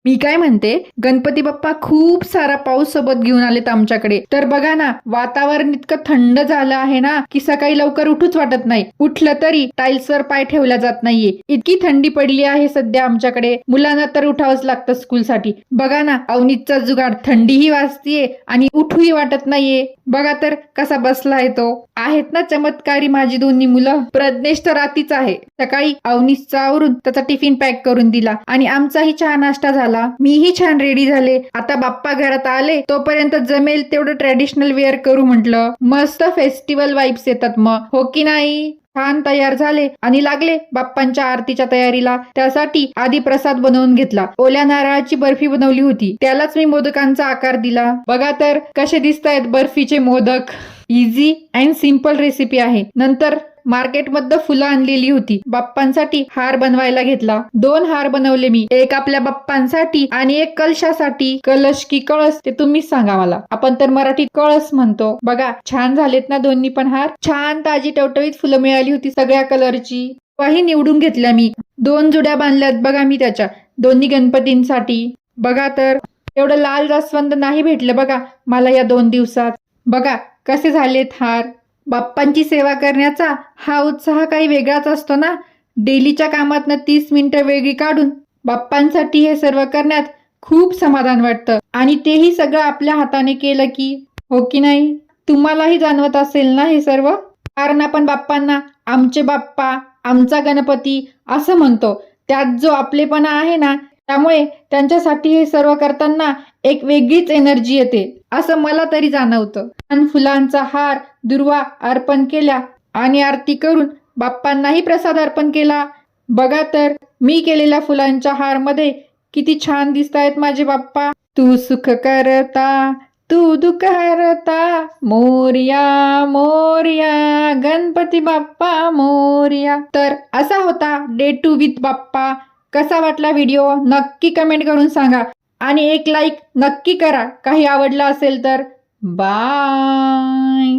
मी काय म्हणते, गणपती बाप्पा खूप सारा पाऊस सोबत घेऊन आलेत आमच्याकडे. तर बघा ना, वातावरण इतकं थंड झालं आहे ना की सकाळी लवकर उठूच वाटत नाही. उठलं तरी टाईल्सवर पाय ठेवला जात नाहीये, इतकी थंडी पडली आहे सध्या आमच्याकडे. मुलांना तर उठावंच लागतं स्कूलसाठी. बघा ना, अवनीतचा जुगाड, थंडीही वाजतीये आणि उठूही वाटत नाहीये. बघा तर कसा बसलाय तो. आहेत ना चमत्कारी माझी दोन्ही मुलं. प्रज्ञेश तर रातीच आहे. सकाळी अवनीशचा आवरून त्याचा टिफिन पॅक करून दिला आणि आमचाही चहा नाश्ता झाला. मीही छान रेडी झाले. आता बाप्पा घरात आले तोपर्यंत जमेल तेवढं ट्रॅडिशनल वेअर करू म्हटलं. मस्त फेस्टिवल वाइब्स येतात मग, हो की नाही? छान तयार झाले आणि लागले बाप्पांच्या आरतीच्या तयारीला. त्यासाठी आधी प्रसाद बनवून घेतला. ओल्या नारळाची बर्फी बनवली होती, त्यालाच मी मोदकांचा आकार दिला. बघा तर कसे दिसतायत बर्फीचे मोदक. इझी अँड सिंपल रेसिपी आहे. नंतर मार्केटमध्ये फुलं आणलेली होती. बाप्पांसाठी हार बनवायला घेतला. 2 हार बनवले मी, एक आपल्या बाप्पांसाठी आणि एक कलशासाठी. कलश की कळस ते तुम्हीच सांगा मला. आपण तर मराठीत कळस म्हणतो. बघा छान झालेत ना दोन्ही पण हार. छान ताजी टवटवीत फुलं मिळाली होती सगळ्या कलरची. काही निवडून घेतल्या मी. 2 जुड्या बांधल्यात बघा मी त्याच्या, दोन्ही गणपतींसाठी. बघा तर एवढं लाल जास्वंद नाही भेटलं बघा मला या 2 दिवसात. बघा कसे झालेत हार. बाप्पांची सेवा करण्याचा हा उत्साह काही वेगळाच असतो ना. डेलीच्या कामातनं 30 मिनिटं वेगळी काढून बाप्पांसाठी हे सर्व करण्यात खूप समाधान वाटतं. आणि तेही सगळं आपल्या हाताने केलं की, हो की नाही? तुम्हालाही जाणवत असेल ना हे सर्व. कारण आपण बाप्पांना आमचे बाप्पा, आमचा गणपती असं म्हणतो. त्यात जो आपलेपणा आहे ना, त्यामुळे त्यांच्यासाठी हे सर्व करताना एक वेगळीच एनर्जी येते असं मला तरी जाणवतं. आणि फुलांचा हार दुर्वा अर्पण केल्या आणि आरती करून बाप्पांनाही प्रसाद अर्पण केला. बघा तर मी केलेल्या फुलांच्या हार मध्ये किती छान दिसतायत माझे बाप्पा. तू सुख करता, तू दुःख हरता, मोरया मोरया गणपती बाप्पा मोरया. तर असा होता डे 2 विथ बाप्पा. कसा वाटला व्हिडिओ नक्की कमेंट करून सांगा आणि एक लाईक नक्की करा काही आवडला असेल तर. बाय.